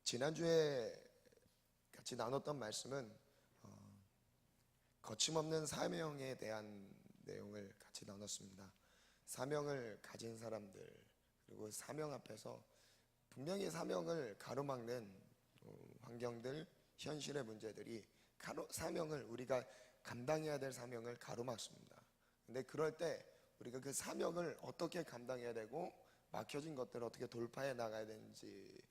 지난주에 같이 나눴던 말씀은 거침없는 사명에 대한 내용을 같이 나눴습니다. 사명을 가진 사람들, 그리고 사명 앞에서 분명히 사명을 가로막는 환경들, 현실의 문제들이 사명을, 우리가 감당해야 될 사명을 가로막습니다. 근데 그럴 때 우리가 그 사명을 어떻게 감당해야 되고 막혀진 것들을 어떻게 돌파해 나가야 되는지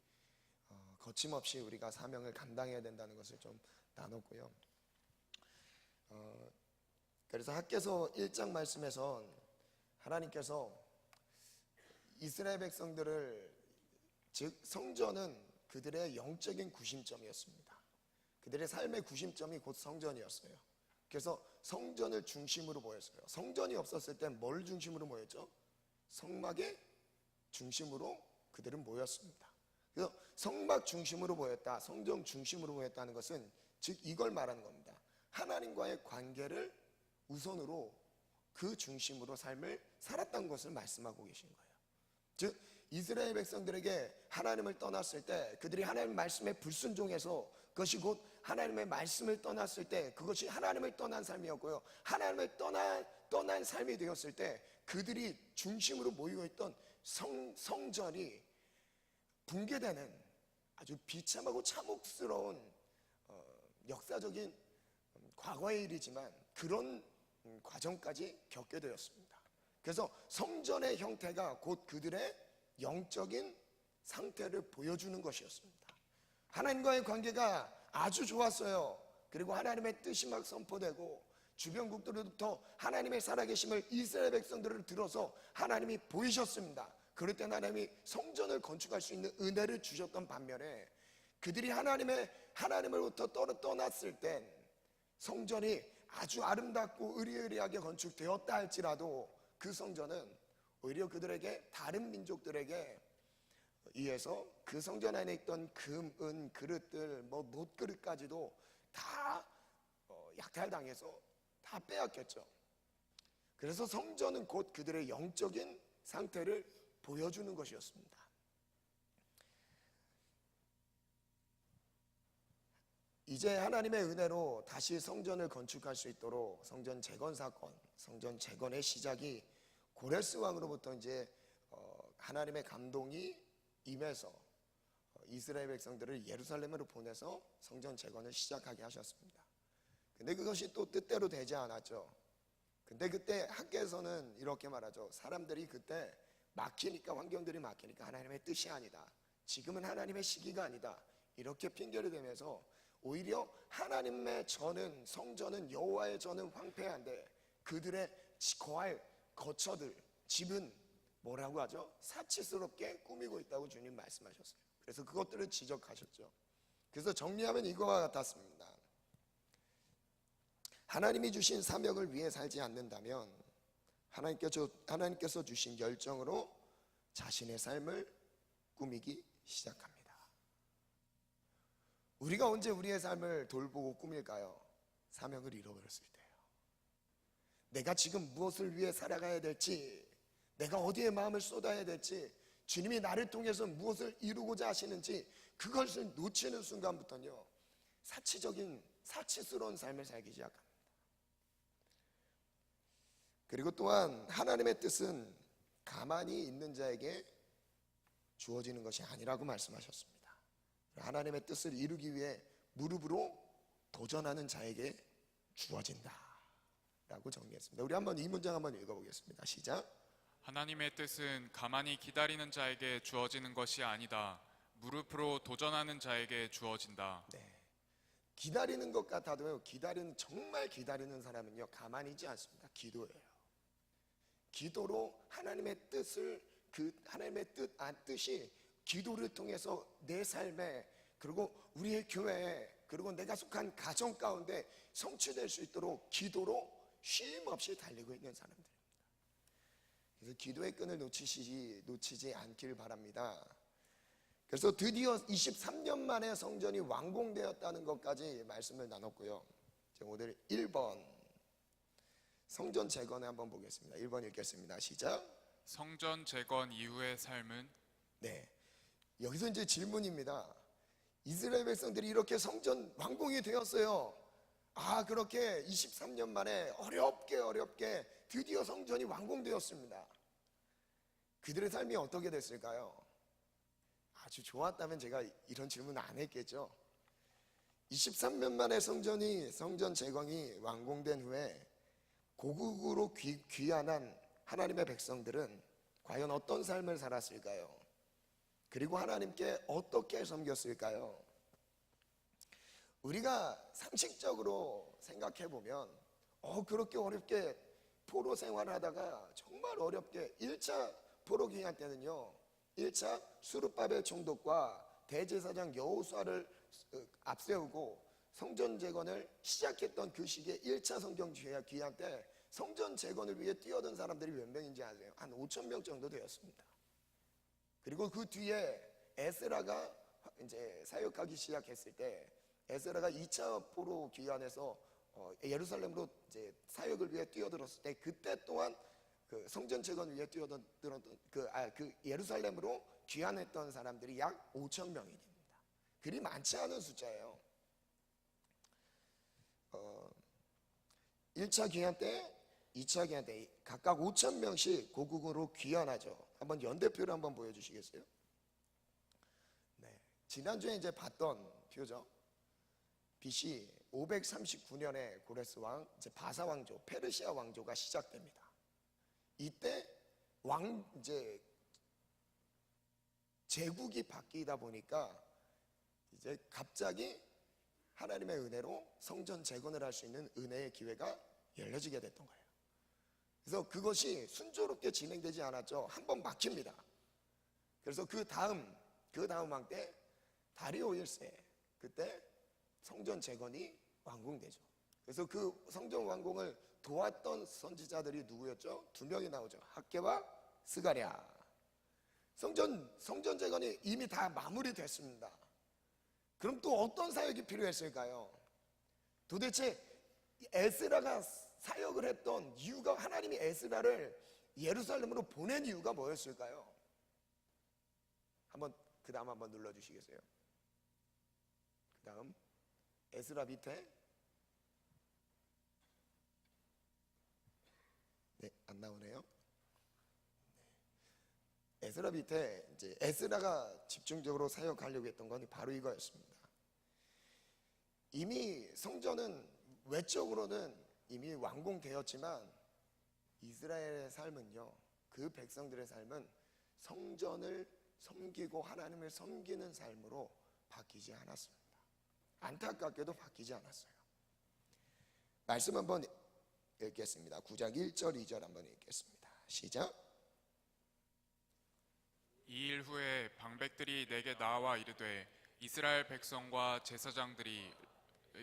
거침없이 우리가 사명을 감당해야 된다는 것을 좀 나눴고요. 그래서 학개서 1장 말씀에서 하나님께서 이스라엘 백성들을, 즉 성전은 그들의 영적인 구심점이었습니다. 그들의 삶의 구심점이 곧 성전이었어요. 그래서 성전을 중심으로 모였어요. 성전이 없었을 때 뭘 중심으로 모였죠? 성막의 중심으로 그들은 모였습니다. 그래서 성막 중심으로 모였다, 성전 중심으로 모였다는 것은 즉 이걸 말하는 겁니다. 하나님과의 관계를 우선으로 그 중심으로 삶을 살았던 것을 말씀하고 계신 거예요. 즉 이스라엘 백성들에게 하나님을 떠났을 때 그들이 하나님의 말씀에 불순종해서, 그것이 곧 하나님의 말씀을 떠났을 때 그것이 하나님을 떠난 삶이었고요, 하나님을 떠난 삶이 되었을 때 그들이 중심으로 모여있던 성전이 붕괴되는 아주 비참하고 참혹스러운 역사적인 과거의 일이지만 그런 과정까지 겪게 되었습니다. 그래서 성전의 형태가 곧 그들의 영적인 상태를 보여주는 것이었습니다. 하나님과의 관계가 아주 좋았어요. 그리고 하나님의 뜻이 막 선포되고 주변국들로부터 하나님의 살아계심을 이스라엘 백성들을 들어서 하나님이 보이셨습니다. 그럴 때 하나님이 성전을 건축할 수 있는 은혜를 주셨던 반면에 그들이 하나님으로부터 떠났을 땐 성전이 아주 아름답고 의리의리하게 건축되었다 할지라도 그 성전은 오히려 그들에게, 다른 민족들에게 의해서 그 성전 안에 있던 금, 은, 그릇들, 못그릇까지도 다 약탈당해서 다 빼앗겼죠. 그래서 성전은 곧 그들의 영적인 상태를 보여주는 것이었습니다. 이제 하나님의 은혜로 다시 성전을 건축할 수 있도록 성전 재건 사건, 성전 재건의 시작이 고레스 왕으로부터 이제 하나님의 감동이 임해서 이스라엘 백성들을 예루살렘으로 보내서 성전 재건을 시작하게 하셨습니다. 근데 그것이 또 뜻대로 되지 않았죠. 근데 그때 학계에서는 이렇게 말하죠. 사람들이 그때 막히니까, 환경들이 막히니까 하나님의 뜻이 아니다, 지금은 하나님의 시기가 아니다, 이렇게 핑계를 대면서 오히려 하나님의 전은, 성전은, 여호와의 전은 황폐한데 그들의 거할 거처들, 집은 뭐라고 하죠? 사치스럽게 꾸미고 있다고 주님 말씀하셨어요. 그래서 그것들을 지적하셨죠. 그래서 정리하면 이거와 같았습니다. 하나님이 주신 사명을 위해 살지 않는다면 하나님께서 주신 열정으로 자신의 삶을 꾸미기 시작합니다. 우리가 언제 우리의 삶을 돌보고 꾸밀까요? 사명을 잃어버렸을 때예요. 내가 지금 무엇을 위해 살아가야 될지, 내가 어디에 마음을 쏟아야 될지, 주님이 나를 통해서 무엇을 이루고자 하시는지 그것을 놓치는 순간부터는요, 사치스러운 삶을 살기 시작합니다. 그리고 또한 하나님의 뜻은 가만히 있는 자에게 주어지는 것이 아니라고 말씀하셨습니다. 하나님의 뜻을 이루기 위해 무릎으로 도전하는 자에게 주어진다 라고 정리했습니다. 우리 한번 이 문장 한번 읽어보겠습니다. 시작. 하나님의 뜻은 가만히 기다리는 자에게 주어지는 것이 아니다, 무릎으로 도전하는 자에게 주어진다. 네. 기다리는 것 같아도요, 정말 기다리는 사람은요, 가만히 있지 않습니다. 기도예요. 기도로 하나님의 뜻을, 하나님의 뜻이 기도를 통해서 내 삶에, 그리고 우리의 교회에, 그리고 내가 속한 가정 가운데 성취될 수 있도록 기도로 쉼 없이 달리고 있는 사람들입니다. 그래서 기도의 끈을 놓치지 않길 바랍니다. 그래서 드디어 23년 만에 성전이 완공되었다는 것까지 말씀을 나눴고요. 오늘 1번 성전 재건에 한번 보겠습니다. 1번 읽겠습니다. 시작. 성전 재건 이후의 삶은? 네, 여기서 이제 질문입니다. 이스라엘 백성들이 이렇게 성전 완공이 되었어요. 그렇게 23년 만에 어렵게 드디어 성전이 완공되었습니다. 그들의 삶이 어떻게 됐을까요? 아주 좋았다면 제가 이런 질문 안 했겠죠. 23년 만에 성전 재건이 완공된 후에 고국으로 귀환한 하나님의 백성들은 과연 어떤 삶을 살았을까요? 그리고 하나님께 어떻게 섬겼을까요? 우리가 상식적으로 생각해 보면 그렇게 어렵게 포로 생활을 하다가 정말 어렵게 1차 포로 귀환 때는요, 1차 수르바벨 총독과 대제사장 여호수아를 앞세우고 성전 재건을 시작했던 그 시기에 1차 성경 귀환 때 성전 재건을 위해 뛰어든 사람들이 몇 명인지 아세요? 한 5천 명 정도 되었습니다. 그리고 그 뒤에 에스라가 이제 사역하기 시작했을 때, 에스라가 2차 포로 귀환해서 예루살렘으로 이제 사역을 위해 뛰어들었을 때, 그때 또한 그 성전 재건 위해 뛰어들었던 그 예루살렘으로 귀환했던 사람들이 약 5천 명이 됩니다. 그리 많지 않은 숫자예요. 1차 귀환 때, 2차 귀환 때 각각 5천 명씩 고국으로 귀환하죠. 한번 연대표를 한번 보여주시겠어요? 네, 지난주에 이제 봤던 표죠. BC 539년에 고레스 왕, 이제 바사 왕조, 페르시아 왕조가 시작됩니다. 이때 이제 제국이 바뀌다 보니까 이제 갑자기 하나님의 은혜로 성전 재건을 할 수 있는 은혜의 기회가 열려지게 됐던 거예요. 그래서 그것이 순조롭게 진행되지 않았죠. 한번 막힙니다. 그래서 그 다음 왕 때 다리오 1세, 그때 성전 재건이 완공되죠. 그래서 그 성전 완공을 도왔던 선지자들이 누구였죠? 2명이 나오죠. 학개와 스가랴. 성전 재건이 이미 다 마무리됐습니다. 그럼 또 어떤 사역이 필요했을까요? 도대체 에스라가 사역을 했던 이유가, 하나님이 에스라를 예루살렘으로 보낸 이유가 뭐였을까요? 그 다음 한번 눌러주시겠어요? 그 다음 에스라 밑에, 네, 안 나오네요. 에스라 밑에 이제 에스라가 집중적으로 사역하려고 했던 건 바로 이거였습니다. 이미 성전은 외적으로는 이미 완공되었지만 이스라엘의 삶은요, 그 백성들의 삶은 성전을 섬기고 하나님을 섬기는 삶으로 바뀌지 않았습니다. 안타깝게도 바뀌지 않았어요. 말씀 한번 읽겠습니다. 9장 1절 2절 한번 읽겠습니다. 시작. 이 일 후에 방백들이 내게 나와 이르되 이스라엘 백성과 제사장들이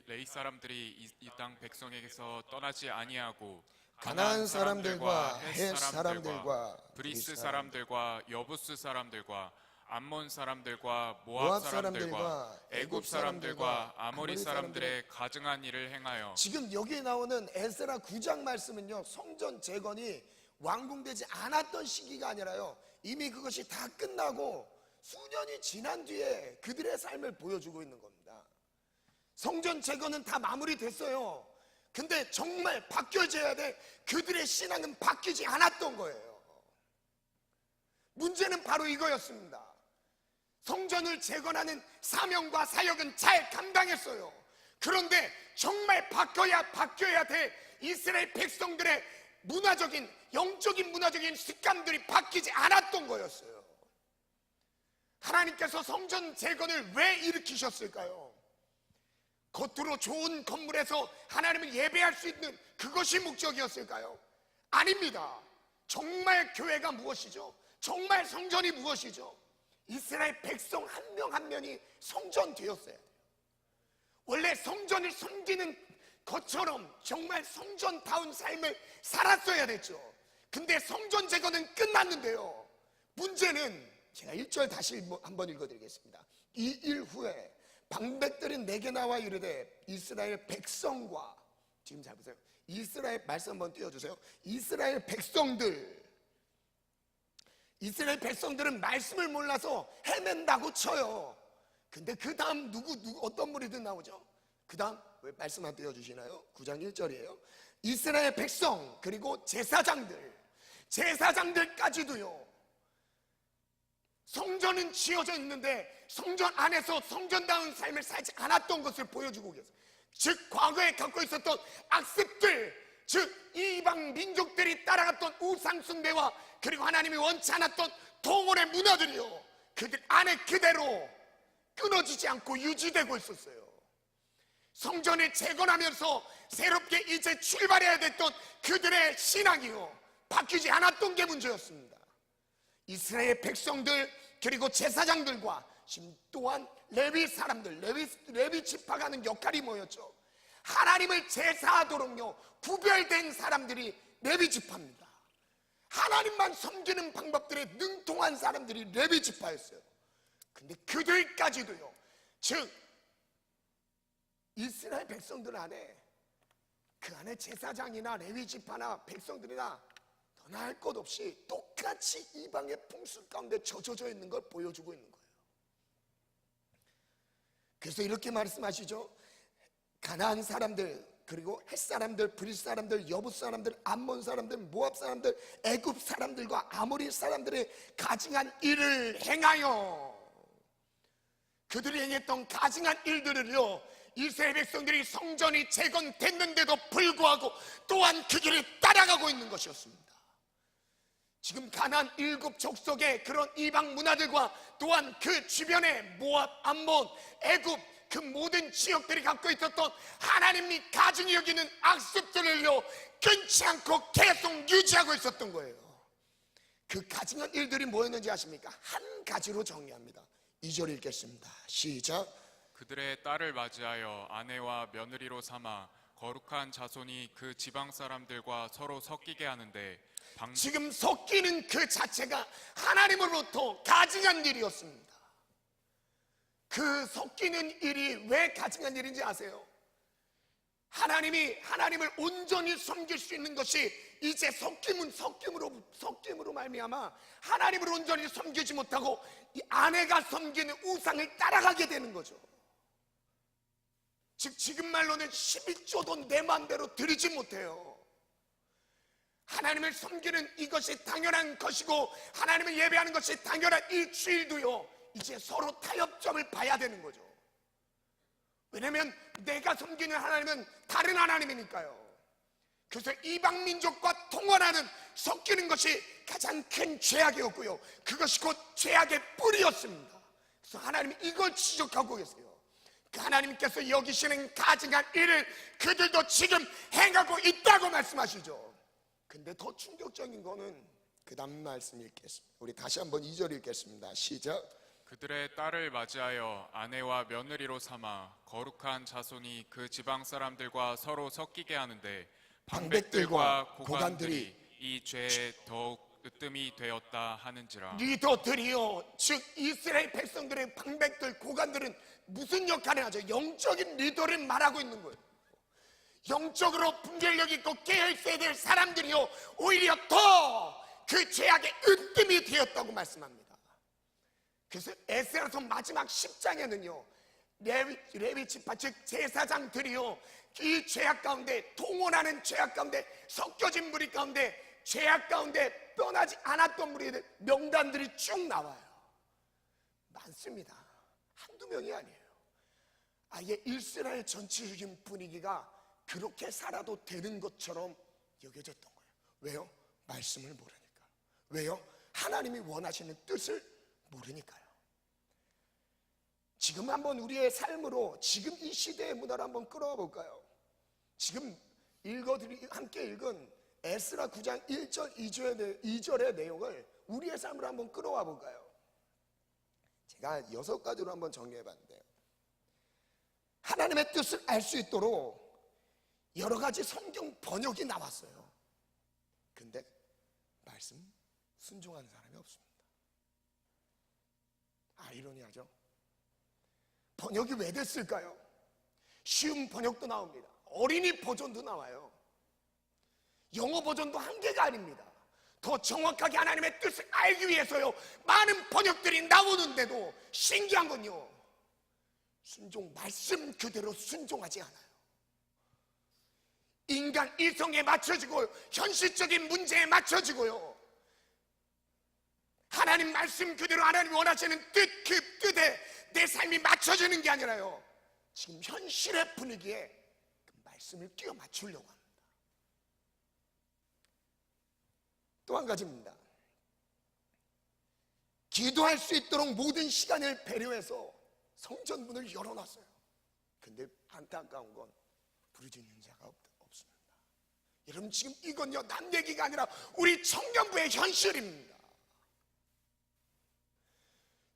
레위 사람들이 이 땅 백성에게서 떠나지 아니하고 가나안 사람들과 헷 사람들과 브리스 사람들과 여부스 사람들과 암몬 사람들과 모압 사람들과 애굽 사람들과 아모리 사람들의 가증한 일을 행하여. 지금 여기에 나오는 에스라 9장 말씀은요, 성전 재건이 완공되지 않았던 시기가 아니라요, 이미 그것이 다 끝나고 수년이 지난 뒤에 그들의 삶을 보여주고 있는 겁니다. 성전 재건은 다 마무리됐어요. 근데 정말 바뀌어져야 돼. 그들의 신앙은 바뀌지 않았던 거예요. 문제는 바로 이거였습니다. 성전을 재건하는 사명과 사역은 잘 감당했어요. 그런데 정말 바뀌어야 돼. 이스라엘 백성들의 문화적인, 영적인 문화적인 습관들이 바뀌지 않았던 거였어요. 하나님께서 성전 재건을 왜 일으키셨을까요? 겉으로 좋은 건물에서 하나님을 예배할 수 있는 그것이 목적이었을까요? 아닙니다. 정말 교회가 무엇이죠? 정말 성전이 무엇이죠? 이스라엘 백성 한 명 한 명이 성전 되었어야 돼요. 원래 성전을 섬기는 것처럼 정말 성전다운 삶을 살았어야 됐죠. 근데 성전 재건은 끝났는데요, 문제는, 제가 1절 다시 한번 읽어드리겠습니다. 이 일 후에 방백들이 내게 나와 이르되 이스라엘 백성과, 지금 잘 보세요. 이스라엘, 말씀 한번 띄워주세요. 이스라엘 백성들은 말씀을 몰라서 헤맨다고 쳐요. 근데 그 다음 누구 어떤 무리들 나오죠? 그 다음 왜 말씀 안 띄워주시나요? 9장 1절이에요. 이스라엘 백성 그리고 제사장들까지도요, 성전은 지어져 있는데 성전 안에서 성전다운 삶을 살지 않았던 것을 보여주고 계세요. 즉 과거에 갖고 있었던 악습들, 즉 이방 민족들이 따라갔던 우상 숭배와 그리고 하나님이 원치 않았던 동원의 문화들이요, 그들 안에 그대로 끊어지지 않고 유지되고 있었어요. 성전을 재건하면서 새롭게 이제 출발해야 됐던 그들의 신앙이요, 바뀌지 않았던 게 문제였습니다. 이스라엘 백성들 그리고 제사장들과 또한 레위 사람들, 레위 지파가 하는 역할이 뭐였죠? 하나님을 제사하도록요 구별된 사람들이 레위 지파입니다. 하나님만 섬기는 방법들에 능통한 사람들이 레위 지파였어요. 근데 그들까지도요, 즉 이스라엘 백성들 안에, 그 안에 제사장이나 레위 지파나 백성들이나 너나 할 것 없이 똑같이 이방의 풍습 가운데 젖어져 있는 걸 보여주고 있는 거예요. 그래서 이렇게 말씀하시죠. 가나안 사람들 그리고 헷 사람들, 브릿 사람들, 여부 사람들, 암몬 사람들, 모압 사람들, 애굽 사람들과 아모리 사람들의 가증한 일을 행하여, 그들이 행했던 가증한 일들을요 이스라엘 백성들이 성전이 재건됐는데도 불구하고 또한 그 길을 따라가고 있는 것이었습니다. 지금 가나안 7 족속의 그런 이방 문화들과 또한 그 주변의 모압, 암몬, 애굽 그 모든 지역들이 갖고 있었던 하나님이 가증히 여기는 악습들을요 끊지 않고 계속 유지하고 있었던 거예요. 그 가증한 일들이 뭐였는지 아십니까? 한 가지로 정리합니다. 2절 읽겠습니다. 시작. 그들의 딸을 맞이하여 아내와 며느리로 삼아 거룩한 자손이 그 지방 사람들과 서로 섞이게 하는데, 지금 섞이는 그 자체가 하나님으로부터 가증한 일이었습니다. 그 섞이는 일이 왜 가증한 일인지 아세요? 하나님을 온전히 섬길 수 있는 것이 이제 섞임으로 말미암아 하나님을 온전히 섬기지 못하고 이 아내가 섬기는 우상을 따라가게 되는 거죠. 즉 지금 말로는 11조도 내 마음대로 드리지 못해요. 하나님을 섬기는 이것이 당연한 것이고 하나님을 예배하는 것이 당연한 이 주일도요 이제 서로 타협점을 봐야 되는 거죠. 왜냐하면 내가 섬기는 하나님은 다른 하나님이니까요. 그래서 이방 민족과 통원하는, 섞이는 것이 가장 큰 죄악이었고요, 그것이 곧 죄악의 뿌리였습니다. 그래서 하나님이 이걸 지적하고 계세요. 그 하나님께서 여기시는 가증한 일을 그들도 지금 행하고 있다고 말씀하시죠. 근데 더 충격적인 거는 그 다음 말씀 읽겠습니다. 우리 다시 한번 2절 읽겠습니다. 시작. 그들의 딸을 맞이하여 아내와 며느리로 삼아 거룩한 자손이 그 지방 사람들과 서로 섞이게 하는데, 방백들과 고관들이 이 죄에 더욱 으뜸이 되었다 하는지라. 리더들이요, 즉 이스라엘 백성들의 방백들, 고관들은 무슨 역할을 하죠? 영적인 리더를 말하고 있는 거예요. 영적으로 분별력 있고 깨어있어야 될 사람들이요 오히려 더 그 죄악의 으뜸이 되었다고 말씀합니다. 그래서 에스라서 마지막 10장에는요 레위 지파 즉 제사장들이요 이 죄악 가운데, 통혼하는 죄악 가운데, 섞여진 무리 가운데, 죄악 가운데 떠나지 않았던 무리들 명단들이 쭉 나와요. 많습니다. 한두 명이 아니에요. 아예 이스라엘 전체적인 분위기가 그렇게 살아도 되는 것처럼 여겨졌던 거예요. 왜요? 말씀을 모르니까. 왜요? 하나님이 원하시는 뜻을 모르니까요. 지금 한번 우리의 삶으로 지금 이 시대의 문화를 한번 끌어와 볼까요? 지금 함께 읽은 에스라 9장 1절 2절의 내용을 우리의 삶으로 한번 끌어와 볼까요? 제가 6가지로 한번 정리해 봤는데요, 하나님의 뜻을 알 수 있도록 여러 가지 성경 번역이 나왔어요. 근데 말씀 순종하는 사람이 없습니다. 아이러니하죠? 번역이 왜 됐을까요? 쉬운 번역도 나옵니다. 어린이 버전도 나와요. 영어 버전도 한계가 아닙니다. 더 정확하게 하나님의 뜻을 알기 위해서요 많은 번역들이 나오는데도 신기한 건요, 말씀 그대로 순종하지 않아요. 인간 이성에 맞춰지고 현실적인 문제에 맞춰지고요, 하나님 말씀 그대로 하나님이 원하시는 뜻, 그 뜻에 내 삶이 맞춰지는 게 아니라요, 지금 현실의 분위기에 그 말씀을 끼워 맞추려고 합니다. 또 한 가지입니다. 기도할 수 있도록 모든 시간을 배려해서 성전문을 열어놨어요. 근데 안타까운 건 부르짖는 자가 없습니다. 여러분, 지금 이건요, 남 얘기가 아니라 우리 청년부의 현실입니다.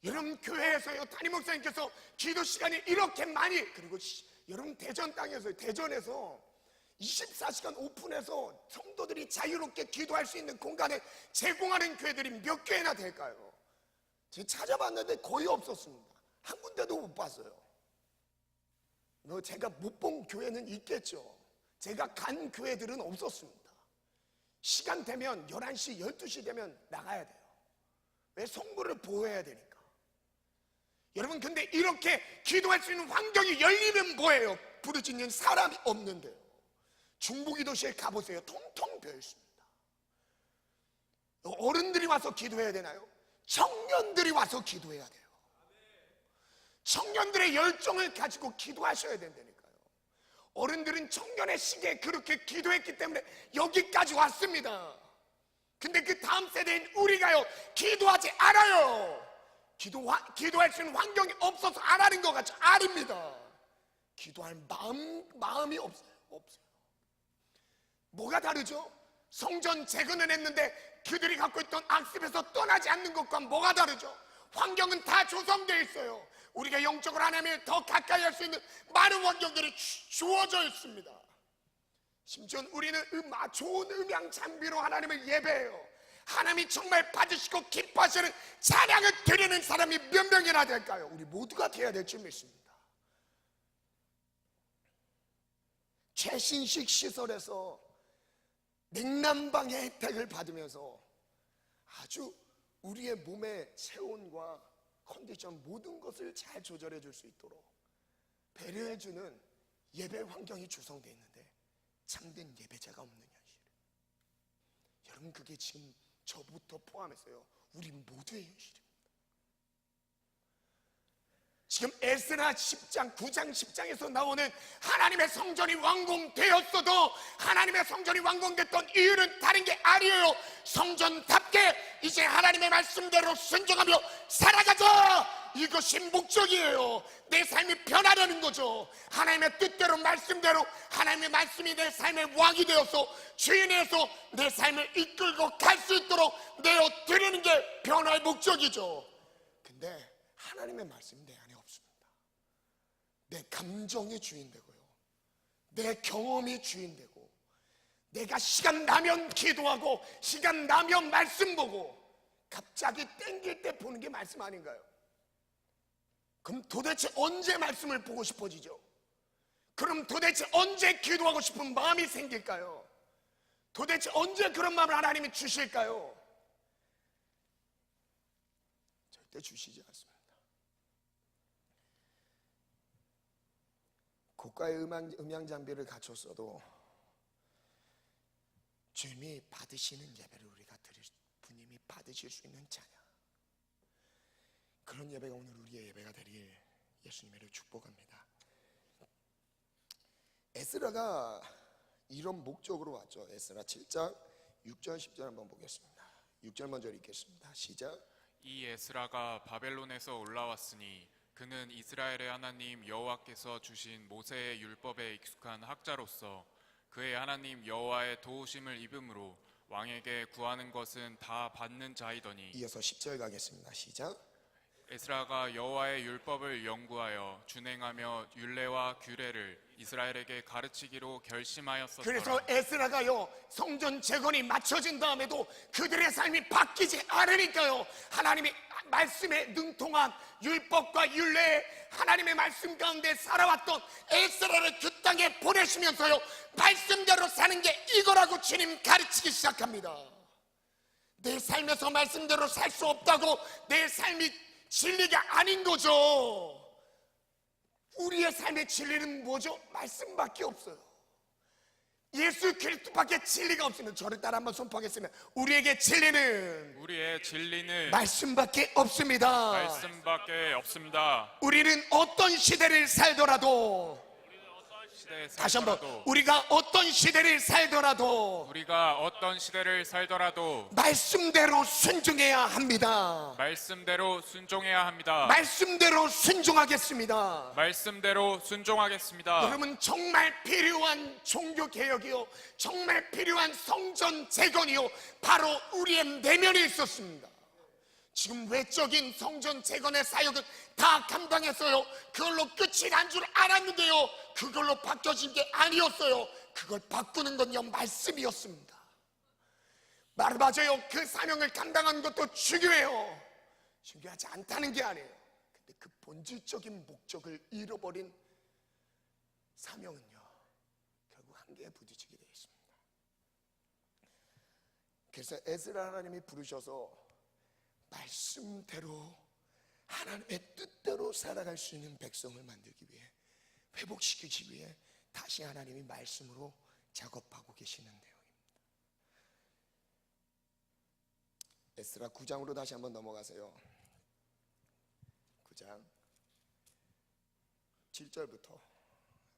여러분, 교회에서요, 담임 목사님께서 기도 시간이 이렇게 많이, 그리고 여러분 대전 땅에서, 대전에서 24시간 오픈해서 성도들이 자유롭게 기도할 수 있는 공간을 제공하는 교회들이 몇 교회나 될까요? 제가 찾아봤는데 거의 없었습니다. 한 군데도 못 봤어요. 제가 못 본 교회는 있겠죠. 제가 간 교회들은 없었습니다. 시간 되면 11시, 12시 되면 나가야 돼요. 왜? 성부를 보호해야 되니까. 여러분, 근데 이렇게 기도할 수 있는 환경이 열리면 뭐예요? 부르짖는 사람이 없는데요. 중부기도시에 가보세요. 통통 비어 있습니다. 어른들이 와서 기도해야 되나요? 청년들이 와서 기도해야 돼요. 청년들의 열정을 가지고 기도하셔야 된다니까요. 어른들은 청년의 시기에 그렇게 기도했기 때문에 여기까지 왔습니다. 근데 그 다음 세대인 우리가요, 기도하지 않아요. 기도할 수 있는 환경이 없어서 안 하는 것 같죠? 아닙니다. 기도할 마음이 없어요. 뭐가 다르죠? 성전 재건을 했는데 그들이 갖고 있던 악습에서 떠나지 않는 것과 뭐가 다르죠? 환경은 다 조성되어 있어요. 우리가 영적으로 하나님을 더 가까이 할 수 있는 많은 환경들이 주어져 있습니다. 심지어 우리는 좋은 음향 장비로 하나님을 예배해요. 하나님이 정말 받으시고 기뻐하시는 찬양을 드리는 사람이 몇 명이나 될까요? 우리 모두가 되어야 될 줄 믿습니다. 최신식 시설에서 냉난방의 혜택을 받으면서 아주 우리의 몸의 체온과 컨디션, 모든 것을 잘 조절해 줄 수 있도록 배려해 주는 예배 환경이 조성되어 있는데 참된 예배자가 없는 현실. 여러분, 그게 지금 저부터 포함해서요, 우리 모두의 현실입니다. 지금 에스라 10장, 9장, 10장에서 나오는 하나님의 성전이 완공되었어도 하나님의 성전이 완공됐던 이유는 다른 게 아니에요. 성전답게 이제 하나님의 말씀대로 순종하며 살아가자, 이것이 목적이에요. 내 삶이 변하려는 거죠. 하나님의 뜻대로, 말씀대로 하나님의 말씀이 내 삶의 왕이 되어서 주인에서 내 삶을 이끌고 갈 수 있도록 내어 드리는 게 변화의 목적이죠. 근데 하나님의 말씀이 내 안에 없습니다. 내 감정이 주인되고요, 내 경험이 주인되고, 내가 시간 나면 기도하고 시간 나면 말씀 보고, 갑자기 땡길 때 보는 게 말씀 아닌가요? 그럼 도대체 언제 말씀을 보고 싶어지죠? 그럼 도대체 언제 기도하고 싶은 마음이 생길까요? 도대체 언제 그런 마음을 하나님이 주실까요? 절대 주시지 않습니다. 고가의 음향 장비를 갖췄어도 주님이 받으시는 예배를 우리가 드릴, 주님이 받으실 수 있는 찬양, 그런 예배가 오늘 우리의 예배가 되길 예수님을 축복합니다. 에스라가 이런 목적으로 왔죠. 에스라 7장 6절 10절 한번 보겠습니다. 6절 먼저 읽겠습니다. 시작. 이 에스라가 바벨론에서 올라왔으니 그는 이스라엘의 하나님 여호와께서 주신 모세의 율법에 익숙한 학자로서 그의 하나님 여호와의 도우심을 입음으로 왕에게 구하는 것은 다 받는 자이더니. 이어서 10절 가겠습니다. 시작. 에스라가 여호와의 율법을 연구하여 준행하며 율례와 규례를 이스라엘에게 가르치기로 결심하였었더라. 그래서 에스라가요, 성전 재건이 맞춰진 다음에도 그들의 삶이 바뀌지 않으니까요, 하나님의 말씀에 능통한 율법과 율례, 하나님의 말씀 가운데 살아왔던 에스라를 그 땅에 보내시면서요, 말씀대로 사는 게 이거라고 주님 가르치기 시작합니다. 내 삶에서 말씀대로 살 수 없다고 내 삶이 진리가 아닌 거죠. 우리의 삶의 진리는 뭐죠? 말씀밖에 없어요. 예수 그리스도밖에 진리가 없으면, 저를 따라 한번 선포하겠습니다. 우리의 진리는 말씀밖에 없습니다. 말씀밖에 없습니다. 우리는 어떤 시대를 살더라도, 다시 한번, 우리가 어떤 시대를 살더라도 말씀대로 순종해야 합니다. 말씀대로 순종해야 합니다. 말씀대로 순종하겠습니다. 말씀대로 순종하겠습니다. 여러분, 정말 필요한 종교 개혁이요, 정말 필요한 성전 재건이요, 바로 우리의 내면에 있었습니다. 지금 외적인 성전 재건의 사역은 다 감당했어요. 그걸로 끝이 난 줄 알았는데요, 그걸로 바뀌어진 게 아니었어요. 그걸 바꾸는 건요, 말씀이었습니다. 맞아요. 그 사명을 감당하는 것도 중요해요. 중요하지 않다는 게 아니에요. 근데 그 본질적인 목적을 잃어버린 사명은요, 결국 한계에 부딪히게 되어 있습니다. 그래서 에스라 하나님이 부르셔서 말씀대로, 하나님의 뜻대로 살아갈 수 있는 백성을 만들기 위해, 회복시키기 위해 다시 하나님이 말씀으로 작업하고 계시는 내용입니다. 에스라 9장으로 다시 한번 넘어가세요. 9장 7절부터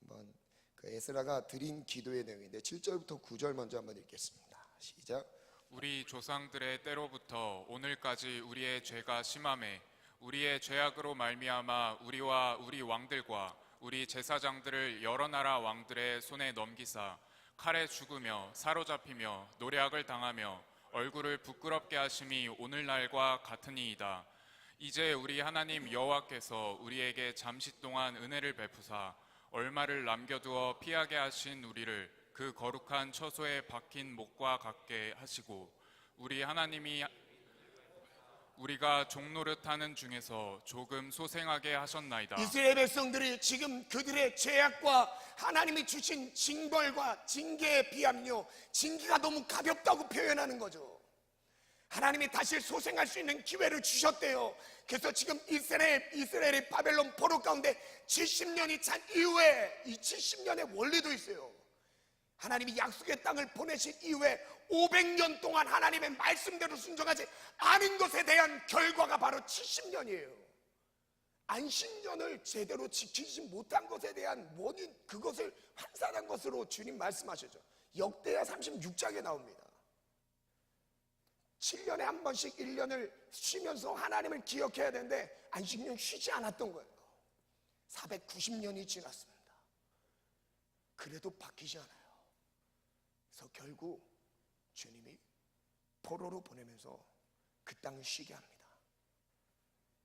한번, 그 에스라가 드린 기도의 내용인데 7절부터 9절 먼저 한번 읽겠습니다. 시작. 우리 조상들의 때로부터 오늘까지 우리의 죄가 심함에 우리의 죄악으로 말미암아 우리와 우리 왕들과 우리 제사장들을 여러 나라 왕들의 손에 넘기사 칼에 죽으며 사로잡히며 노략을 당하며 얼굴을 부끄럽게 하심이 오늘날과 같으니이다. 이제 우리 하나님 여호와께서 우리에게 잠시 동안 은혜를 베푸사 얼마를 남겨두어 피하게 하신 우리를 그 거룩한 처소에 박힌 목과 같게 하시고 우리 하나님이 우리가 종노릇하는 중에서 조금 소생하게 하셨나이다. 이스라엘 백성들이 지금 그들의 죄악과 하나님이 주신 징벌과 징계에 비하면요, 징계가 너무 가볍다고 표현하는 거죠. 하나님이 다시 소생할 수 있는 기회를 주셨대요. 그래서 지금 이스라엘이 바벨론 포로 가운데 70년이 찬 이후에, 이 70년의 원리도 있어요. 하나님이 약속의 땅을 보내신 이후에 500년 동안 하나님의 말씀대로 순종하지 않은 것에 대한 결과가 바로 70년이에요. 안식년을 제대로 지키지 못한 것에 대한 원인, 그것을 환산한 것으로 주님 말씀하셨죠. 역대하 36장에 나옵니다. 7년에 한 번씩 1년을 쉬면서 하나님을 기억해야 되는데 안식년 쉬지 않았던 거예요. 490년이 지났습니다. 그래도 바뀌지 않아요. 그래서 결국 주님이 포로로 보내면서 그 땅을 쉬게 합니다.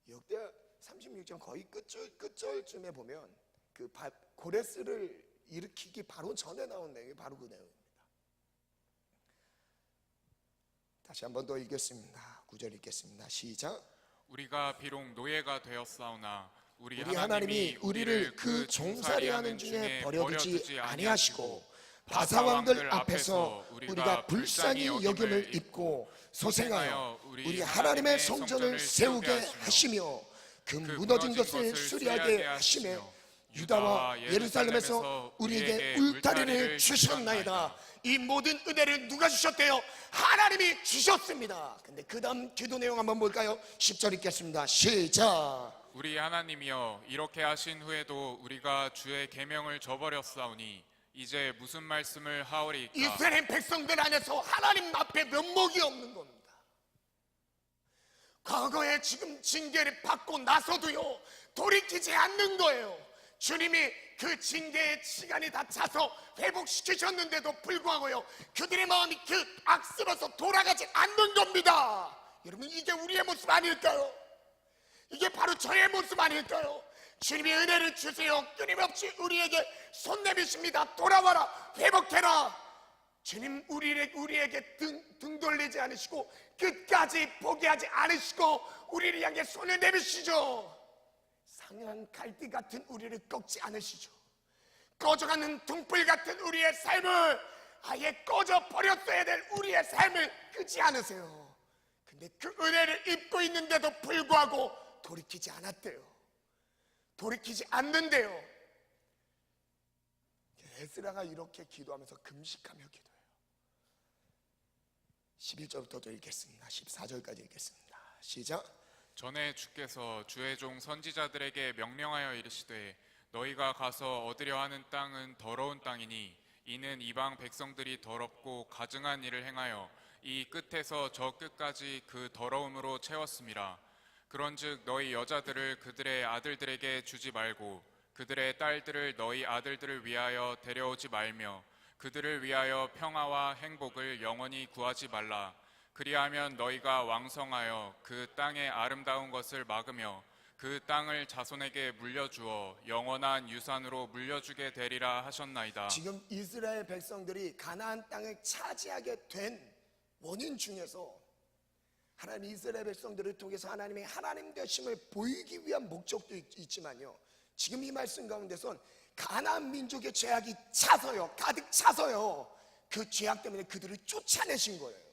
역대하 36장 거의 끝절쯤에 보면 그 고레스를 일으키기 바로 전에 나온 내용이 바로 그 내용입니다. 다시 한 번 더 읽겠습니다. 9절 읽겠습니다. 시작. 우리가 비록 노예가 되었사오나 우리 하나님이 우리를 그 종살이하는 중에 버려두지 아니하시고 바사왕들 앞에서 우리가 불쌍히 여김을 입고 소생하여 우리 하나님의 성전을 세우게 하시며 그 무너진 것을 수리하게 하시며 유다와 예루살렘에서 우리에게 울타리를 주셨나이다. 이 모든 은혜를 누가 주셨대요? 하나님이 주셨습니다. 근데 그 다음 기도 내용 한번 볼까요? 10절 읽겠습니다. 시작. 우리 하나님이여, 이렇게 하신 후에도 우리가 주의 계명을 저버렸사오니 이제 무슨 말씀을 하오리까? 이스라엘 백성들 안에서 하나님 앞에 면목이 없는 겁니다. 과거에 지금 징계를 받고 나서도요, 돌이키지 않는 거예요. 주님이 그 징계의 시간이 다 차서 회복시키셨는데도 불구하고요, 그들의 마음이 그 악습에서 돌아가지 않는 겁니다. 여러분, 이게 우리의 모습 아닐까요? 이게 바로 저의 모습 아닐까요? 주님이 은혜를 주세요. 끊임없이 우리에게 손 내미십니다. 돌아와라, 회복해라. 주님 우리에게 등 돌리지 않으시고 끝까지 포기하지 않으시고 우리를 향해 손을 내미시죠. 상한 갈대 같은 우리를 꺾지 않으시죠. 꺼져가는 등불 같은 우리의 삶을 아예 꺼져 버렸어야 될 우리의 삶을 끄지 않으세요. 근데 그 은혜를 입고 있는데도 불구하고 돌이키지 않았대요. 돌이키지 않는데요. 에스라가 이렇게 기도하면서 금식하며 기도해요. 11절부터도 읽겠습니다. 14절까지 읽겠습니다. 시작. 전에 주께서 주의 종 선지자들에게 명령하여 이르시되 너희가 가서 얻으려 하는 땅은 더러운 땅이니 이는 이방 백성들이 더럽고 가증한 일을 행하여 이 끝에서 저 끝까지 그 더러움으로 채웠음이라. 그런즉 너희 여자들을 그들의 아들들에게 주지 말고 그들의 딸들을 너희 아들들을 위하여 데려오지 말며 그들을 위하여 평화와 행복을 영원히 구하지 말라. 그리하면 너희가 왕성하여 그 땅의 아름다운 것을 막으며 그 땅을 자손에게 물려주어 영원한 유산으로 물려주게 되리라 하셨나이다. 지금 이스라엘 백성들이 가나안 땅을 차지하게 된 원인 중에서 하나님 이스라엘 백성들을 통해서 하나님의 하나님 되심을 보이기 위한 목적도 있지만요, 지금 이 말씀 가운데선 가나안 민족의 죄악이 차서요, 가득 차서요, 그 죄악 때문에 그들을 쫓아내신 거예요.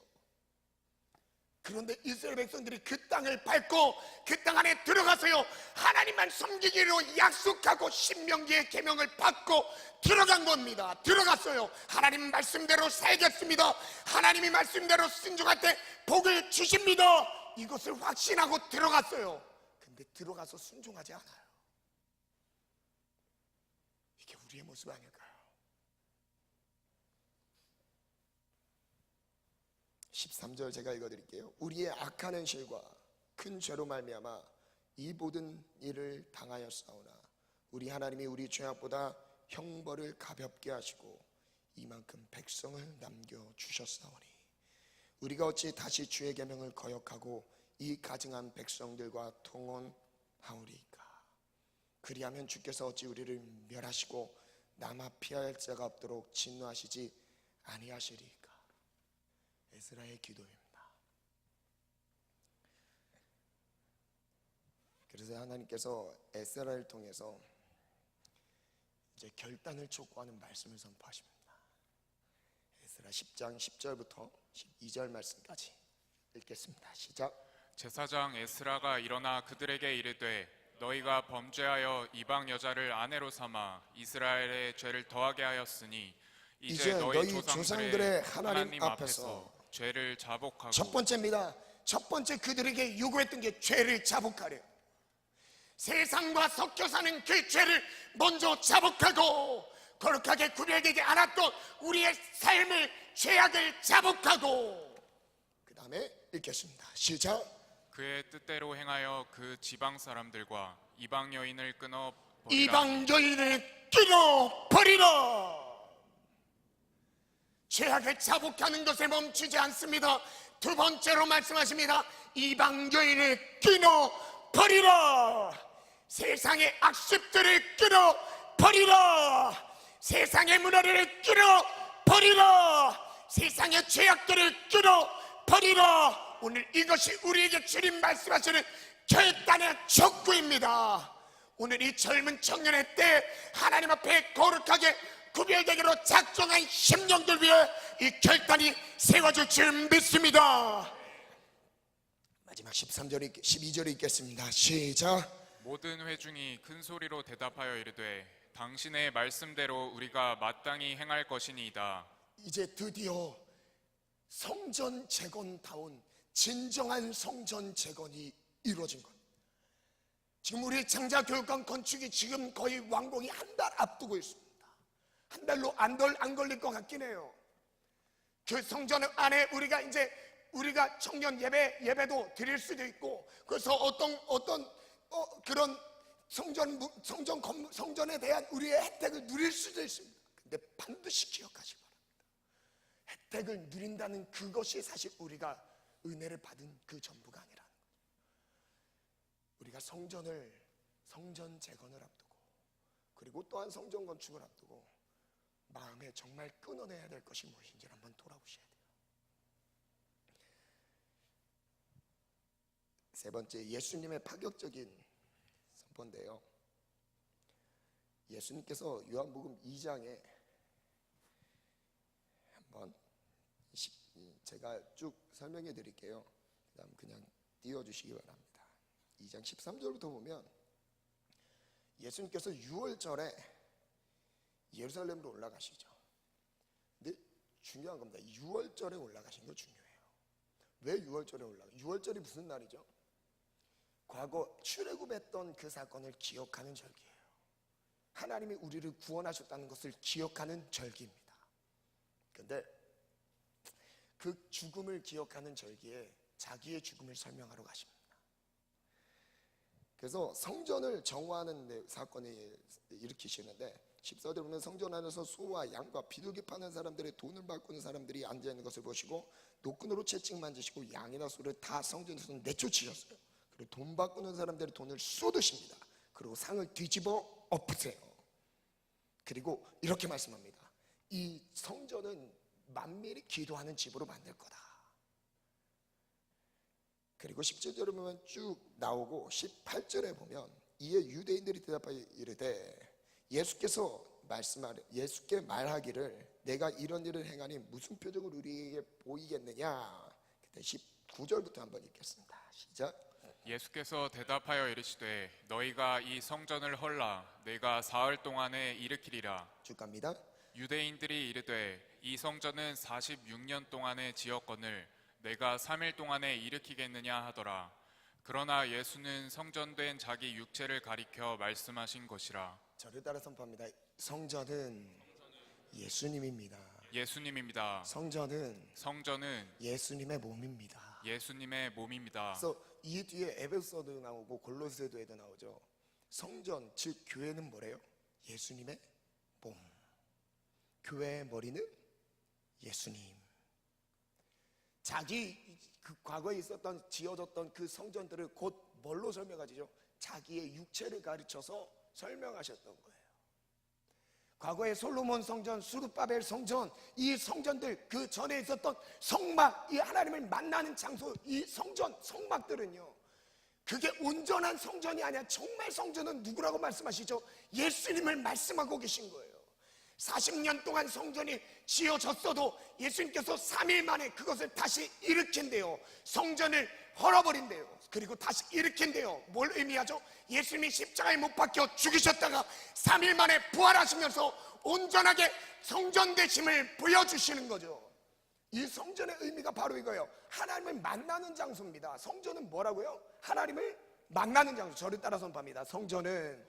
그런데 이스라엘 백성들이 그 땅을 밟고 그 땅 안에 들어가서요, 하나님만 섬기기로 약속하고 신명기의 계명을 받고 들어간 겁니다. 들어갔어요. 하나님 말씀대로 살겠습니다. 하나님이 말씀대로 순종할 때 복을 주십니다. 이것을 확신하고 들어갔어요. 근데 들어가서 순종하지 않아요. 이게 우리의 모습 아닐까요? 13절 제가 읽어드릴게요. 우리의 악한 현실과 큰 죄로 말미암아 이 모든 일을 당하였사오나 우리 하나님이 우리 죄악보다 형벌을 가볍게 하시고 이만큼 백성을 남겨주셨사오니 우리가 어찌 다시 주의 계명을 거역하고 이 가증한 백성들과 통혼하오리까. 그리하면 주께서 어찌 우리를 멸하시고 남아 피할 자가 없도록 진노하시지 아니하시리까. 에스라의 기도입니다. 그래서 하나님께서 에스라를 통해서 이제 결단을 촉구하는 말씀을 선포하십니다. 에스라 10장 10절부터 12절 말씀까지 읽겠습니다. 시작. 제사장 에스라가 일어나 그들에게 이르되 너희가 범죄하여 이방 여자를 아내로 삼아 이스라엘의 죄를 더하게 하였으니 이제 너희 조상들의 하나님 앞에서 죄를 자복하고. 첫 번째입니다. 첫 번째 그들에게 요구했던 게 죄를 자복하래요. 세상과 섞여 사는 그 죄를 먼저 자복하고 거룩하게 구별되지 않았던 우리의 삶을 죄악을 자복하고, 그 다음에 읽겠습니다. 시작. 그의 뜻대로 행하여 그 지방 사람들과 이방 여인을 끊어 버리라. 이방 여인을 끊어 버리라. 죄악을 자복하는 것에 멈추지 않습니다. 두 번째로 말씀하십니다. 이방 여인을 끊어 버리라. 세상의 악습들을 끊어 버리라. 세상의 문화를 끊어 버리라. 세상의 죄악들을 끊어 버리라. 오늘 이것이 우리에게 주님 말씀하시는 결단의 촉구입니다. 오늘 이 젊은 청년의 때 하나님 앞에 거룩하게 구별되기로 작정한 심령들 위해 이 결단이 세워질 줄 믿습니다. 마지막 13절, 12절 읽겠습니다. 시작. 모든 회중이 큰 소리로 대답하여 이르되 당신의 말씀대로 우리가 마땅히 행할 것이니이다. 이제 드디어 성전 재건다운 진정한 성전 재건이 이루어진 것. 지금 우리 장자교육관 건축이 지금 거의 완공이 한 달 앞두고 있습니다. 한 달로 안 걸릴 것 같긴 해요. 그 성전 안에 우리가 청년 예배도 드릴 수도 있고, 그래서 어떤 그런 성전에 대한 우리의 혜택을 누릴 수도 있습니다. 근데 반드시 기억하시기 바랍니다. 혜택을 누린다는 그것이 사실 우리가 은혜를 받은 그 전부가 아니라는 거죠. 우리가 성전 재건을 앞두고, 그리고 또한 성전 건축을 앞두고 마음에 정말 끊어내야 될 것이 무엇인지를 한번 돌아보셔야 돼요. 세 번째, 예수님의 파격적인 선포인데요. 예수님께서 요한복음 2장에 한번 제가 쭉 설명해 드릴게요. 그다음 그냥 띄워주시기 바랍니다. 2장 13절부터 보면 예수님께서 6월절에 예루살렘으로 올라가시죠. 근데 중요한 겁니다. 6월절에 올라가신 거 중요해요. 왜 6월절에 올라가? 6월절이 무슨 날이죠? 과거 출애굽했던 그 사건을 기억하는 절기예요. 하나님이 우리를 구원하셨다는 것을 기억하는 절기입니다. 그런데 그 죽음을 기억하는 절기에 자기의 죽음을 설명하러 가십니다. 그래서 성전을 정화하는 사건을 일으키시는데 14절 보면 성전 안에서 소와 양과 비둘기 파는 사람들의 돈을 바꾸는 사람들이 앉아있는 것을 보시고 노끈으로 채찍 만지시고 양이나 소를 다 성전에서 내쫓으셨어요. 그리고 돈 바꾸는 사람들의 돈을 쏟으십니다. 그리고 상을 뒤집어 엎으세요. 그리고 이렇게 말씀합니다. 이 성전은 만민이 기도하는 집으로 만들 거다. 그리고 17절에 보면 쭉 나오고 18절에 보면 이에 유대인들이 대답하여 이르되 예수께 말하기를 내가 이런 일을 행하니 무슨 표적을 우리에게 보이겠느냐. 그때 19절부터 한번 읽겠습니다. 시작. 예수께서 대답하여 이르시되 너희가 이 성전을 헐라 내가 사흘 동안에 일으키리라. 쭉 갑니다. 유대인들이 이르되 이 성전은 46년 동안에 지었거늘 내가 3일 동안에 일으키겠느냐 하더라. 그러나 예수는 성전된 자기 육체를 가리켜 말씀하신 것이라. 저를 따라 선포합니다. 성전은 예수님입니다. 예수님입니다. 성전은 예수님의 몸입니다. 예수님의 몸입니다. 그래서 이 뒤에 에베소도 나오고 골로새도에도 나오죠. 성전 즉 교회는 뭐래요? 예수님의 몸. 교회의 머리는 예수님. 자기 그 과거에 있었던 지어졌던 그 성전들을 곧 뭘로 설명하죠? 자기의 육체를 가르쳐서 설명하셨던 거예요. 과거에 솔로몬 성전, 수르바벨 성전, 이 성전들 그 전에 있었던 성막, 이 하나님을 만나는 장소, 이 성전, 성막들은요, 그게 온전한 성전이 아니야. 정말 성전은 누구라고 말씀하시죠? 예수님을 말씀하고 계신 거예요. 40년 동안 성전이 지어졌어도 예수님께서 3일 만에 그것을 다시 일으킨대요. 성전을 헐어버린대요. 그리고 다시 일으킨대요. 뭘 의미하죠? 예수님이 십자가에 못 박혀 죽으셨다가 3일 만에 부활하시면서 온전하게 성전되심을 보여주시는 거죠. 이 성전의 의미가 바로 이거예요. 하나님을 만나는 장소입니다. 성전은 뭐라고요? 하나님을 만나는 장소. 저를 따라 선포합니다. 성전은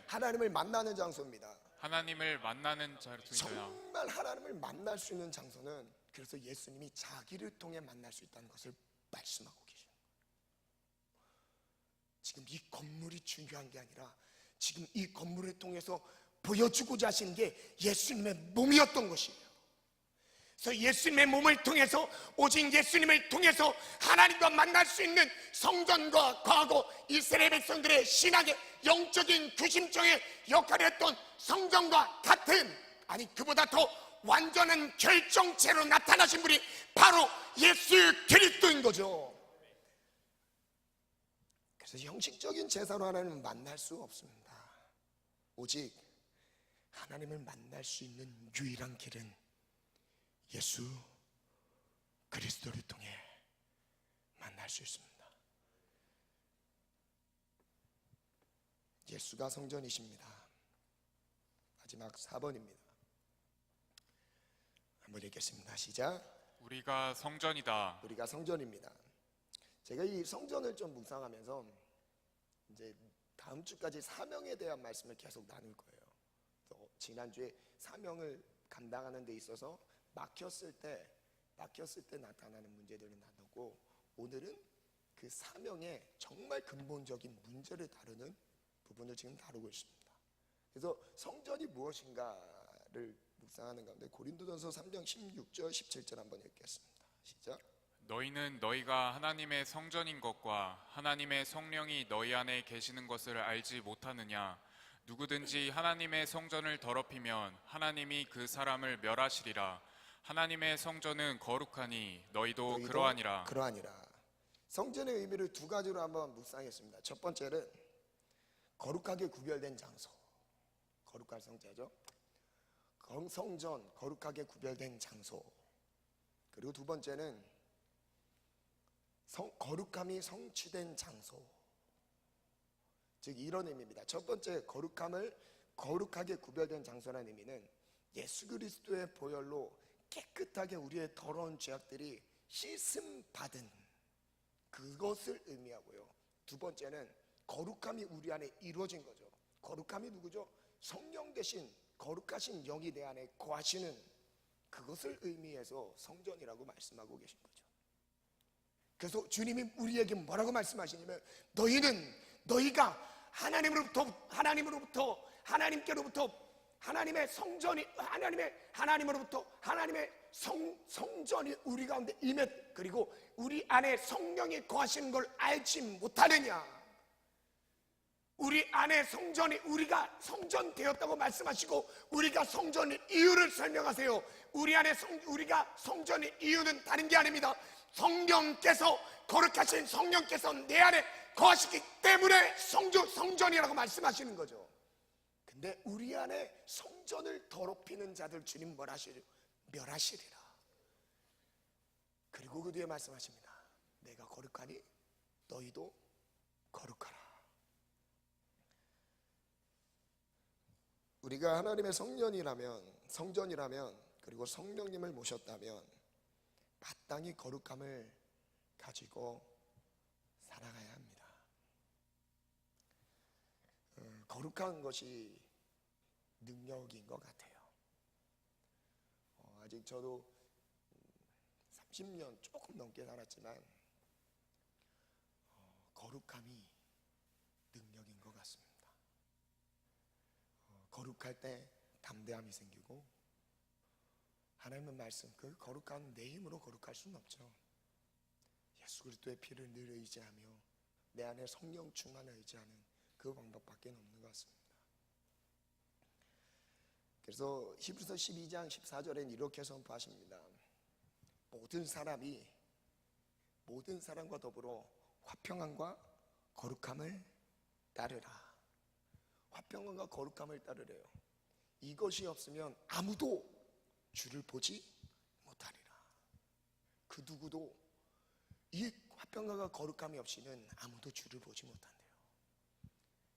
하나님을 만나는 장소입니다. 하나님을 만나는 장소입니다. 정말 하나님을 만날 수 있는 장소는 그래서 예수님이 자기를 통해 만날 수 있다는 것을 말씀하고 계십니다. 지금 이 건물이 중요한 게 아니라 지금 이 건물을 통해서 보여주고자 하시는 게 예수님의 몸이었던 것이에요. 그래서 예수님의 몸을 통해서 오직 예수님을 통해서 하나님과 만날 수 있는 성전과 과거 이스라엘 백성들의 신학의 영적인 규심정의 역할을 했던 성전과 같은, 아니 그보다 더 완전한 결정체로 나타나신 분이 바로 예수 그리스도인 거죠. 그래서 형식적인 제사로 하나님을 만날 수 없습니다. 오직 하나님을 만날 수 있는 유일한 길은 예수 그리스도를 통해 만날 수 있습니다. 예수가 성전이십니다. 마지막 4번입니다. 한번 읽겠습니다. 시작. 우리가 성전이다. 우리가 성전입니다. 제가 이 성전을 좀 묵상하면서 이제 다음 주까지 사명에 대한 말씀을 계속 나눌 거예요. 그래서 지난주에 사명을 감당하는 데 있어서 막혔을 때 나타나는 문제들을 나누고, 오늘은 그 사명의 정말 근본적인 문제를 다루는 부분을 지금 다루고 있습니다. 그래서 성전이 무엇인가를 묵상하는 가운데 고린도전서 3장 16절 17절 한번 읽겠습니다. 시작. 너희는 너희가 하나님의 성전인 것과 하나님의 성령이 너희 안에 계시는 것을 알지 못하느냐. 누구든지 하나님의 성전을 더럽히면 하나님이 그 사람을 멸하시리라. 하나님의 성전은 거룩하니 너희도 그러하니라. 성전의 의미를 두 가지로 한번 묵상했습니다. 첫 번째는 거룩하게 구별된 장소, 거룩할 성자죠. 성전, 거룩하게 구별된 장소. 그리고 두 번째는 거룩함이 성취된 장소. 즉 이런 의미입니다. 첫 번째, 거룩하게 구별된 장소라는 의미는 예수 그리스도의 보혈로 깨끗하게 우리의 더러운 죄악들이 씻음 받은 그것을 의미하고요. 두 번째는 거룩함이 우리 안에 이루어진 거죠. 거룩함이 누구죠? 성령 대신 거룩하신 영이 내 안에 거하시는 그것을 의미해서 성전이라고 말씀하고 계신 거죠. 그래서 주님이 우리에게 뭐라고 말씀하시냐면, 너희가 하나님의 성전이, 하나님의 성전이 우리 가운데 임했, 그리고 우리 안에 성령이 거하시는 걸 알지 못하느냐. 우리 안에 우리가 성전 되었다고 말씀하시고, 우리가 성전의 이유를 설명하세요. 우리가 성전의 이유는 다른 게 아닙니다. 거룩하신 성령께서 내 안에 거하시기 때문에 성전이라고 말씀하시는 거죠. 근데 우리 안에 성전을 더럽히는 자들 주님 멸하시리라. 그리고 그 뒤에 말씀하십니다. 내가 거룩하니 너희도 거룩하라. 우리가 하나님의 성전이라면 그리고 성령님을 모셨다면 마땅히 거룩함을 가지고 살아가야 합니다. 거룩한 것이 능력인 것 같아요. 아직 저도 30년 조금 넘게 살았지만 거룩함이 능력인 것 같습니다. 거룩할 때 담대함이 생기고, 하나님의 말씀, 그 거룩한 내 힘으로 거룩할 수는 없죠. 예수 그리스도의 피를 늘 의지하며 내 안에 성령 충만을 의지하는 그 방법밖에 없는 것 같습니다. 그래서 히브리서 12장 14절엔 이렇게 선포하십니다. 모든 사람과 더불어 화평함과 거룩함을 따르라. 화평함과 거룩함을 따르래요. 이것이 없으면 아무도 주를 보지 못하리라. 그 누구도 이 화평함과 거룩함이 없이는 아무도 주를 보지 못한대요.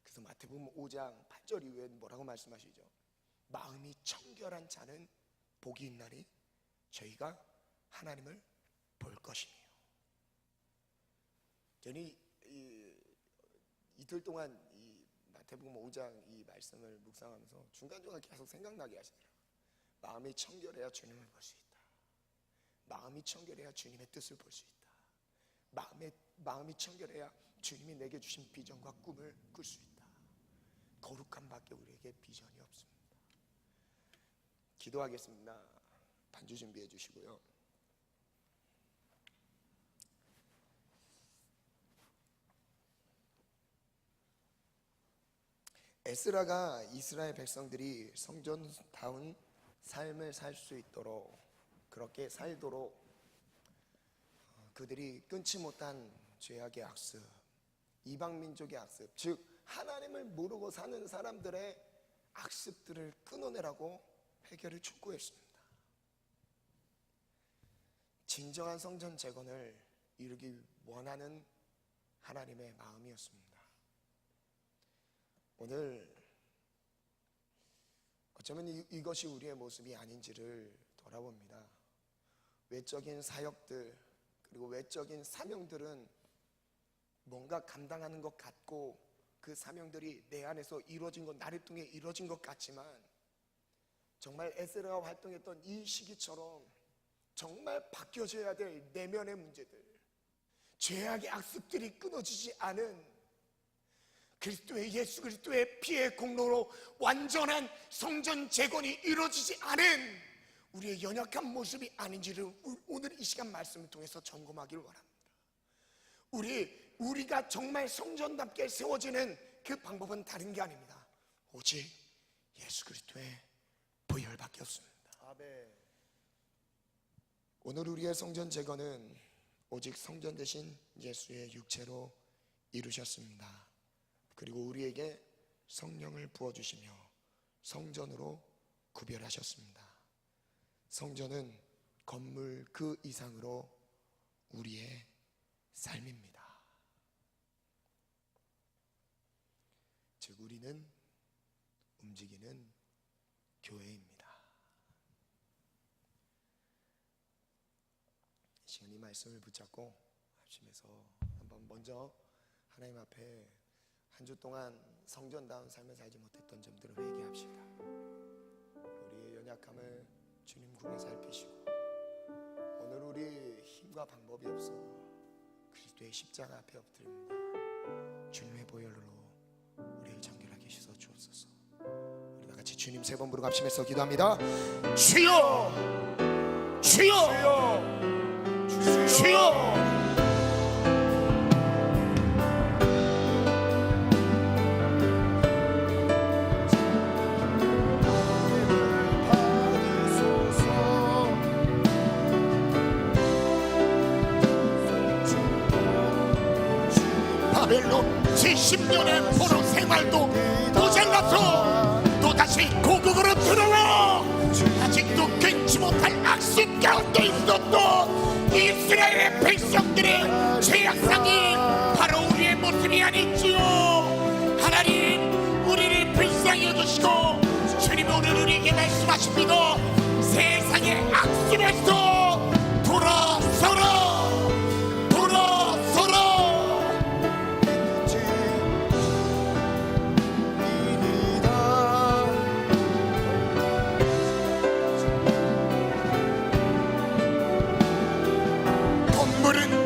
그래서 마태복음 5장 8절 이후에 뭐라고 말씀하시죠? 마음이 청결한 자는 복이 있나니 저희가 하나님을 볼 것이며. 저는 이틀 동안 이 마태복음 5장 이 말씀을 묵상하면서 중간중간 계속 생각나게 하시더라고요. 마음이 청결해야 주님을 볼 수 있다. 마음이 청결해야 주님의 뜻을 볼 수 있다. 마음이 청결해야 주님이 내게 주신 비전과 꿈을 꿀 수 있다. 거룩함밖에 우리에게 비전이 없습니다. 기도하겠습니다. 반주 준비해 주시고요. 에스라가 이스라엘 백성들이 성전다운 삶을 살 수 있도록, 그렇게 살도록 그들이 끊지 못한 죄악의 악습, 이방민족의 악습, 즉 하나님을 모르고 사는 사람들의 악습들을 끊어내라고 해결을 촉구했습니다. 진정한 성전 재건을 이루기 원하는 하나님의 마음이었습니다. 오늘 어쩌면 이것이 우리의 모습이 아닌지를 돌아봅니다. 외적인 사역들, 그리고 외적인 사명들은 뭔가 감당하는 것 같고, 그 사명들이 내 안에서 이루어진 것, 나를 통해 이루어진 것 같지만, 정말 에스라가 활동했던 이 시기처럼 정말 바뀌어져야 될 내면의 문제들, 죄악의 악습들이 끊어지지 않은, 예수 그리스도의 피의 공로로 완전한 성전 재건이 이루어지지 않은 우리의 연약한 모습이 아닌지를 오늘 이 시간 말씀을 통해서 점검하기를 원합니다. 우리가 정말 성전답게 세워지는 그 방법은 다른 게 아닙니다. 오직 예수 그리스도의 보혈밖에 없습니다. 아멘. 오늘 우리의 성전 재건은 오직 성전 대신 예수의 육체로 이루셨습니다. 그리고 우리에게 성령을 부어주시며 성전으로 구별하셨습니다. 성전은 건물 그 이상으로 우리의 삶입니다. 즉 우리는 움직이는 교회입니다. 이 시간 이 말씀을 붙잡고 합심해서 한번 먼저 하나님 앞에 한 주 동안 성전다운 삶을 살지 못했던 점들을 회개합시다. 우리의 연약함을 주님 궁에 살피시고, 오늘 우리 힘과 방법이 없어 그리스도의 십자가 앞에 엎드립니다. 주님의 보혈로 우리를 정결하게 씻어 주옵소서. 우리 다 같이 주님 세 번 부르고 합심해서 기도합니다. 주여, 주여, 주여, 주여. 바벨론 70년의 포로 생활도 모자라서 또다시 고국으로 들어와 아직도 끊지 못할 악습 가운데 있었던 이스라엘의 백성들의 죄악상이 바로 우리의 모습이 아니지요. 하나님, 우리를 불쌍히 여기시고 주님 오늘 우리에게 말씀하십니다. 세상의 악습에서 돌아서라.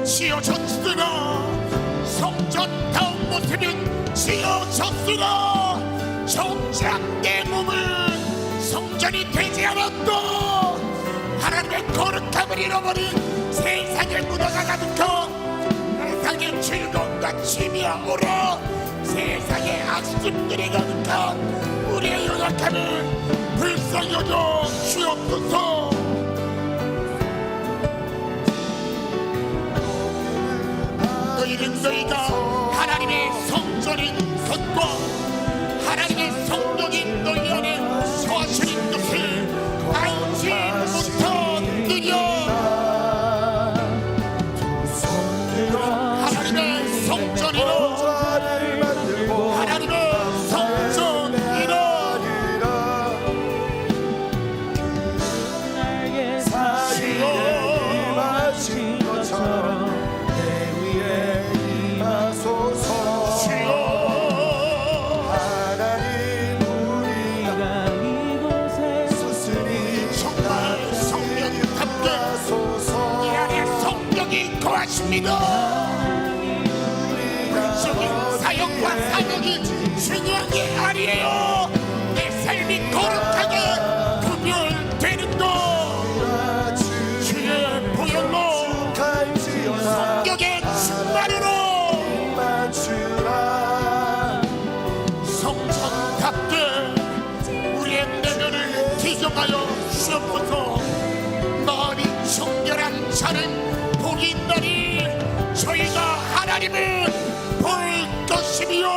지어졌으나 성전다운 모습은 지어졌으나 정작 내 몸은 성전이 되지 않았다. 하나님의 거룩함을 잃어버린 세상의 문화가 가득한 세상의 즐거움과 취미와 오라 세상의 악습들이 가득한 우리의 연약함을 불쌍히 여겨 주옵소서. 너희는 너희가 하나님의 성전인 것과 하나님의 성령인 너희 안에 거하시는 것을 알지 못하느냐. 하나님의 성전이라 하나님의 성전이라 날개 사이에 임하신 것처럼 물질적인 사역과 사역이 중요한 게 아니에요. 내 삶이 거룩하게 구별되는 것 주의 보혈로 성격의 충만으로 성전답게 우리의 내면을 기경하여 주옵소서. 마음이 정결한 자는 복이 있나니 저희가 하나님을 볼 것이며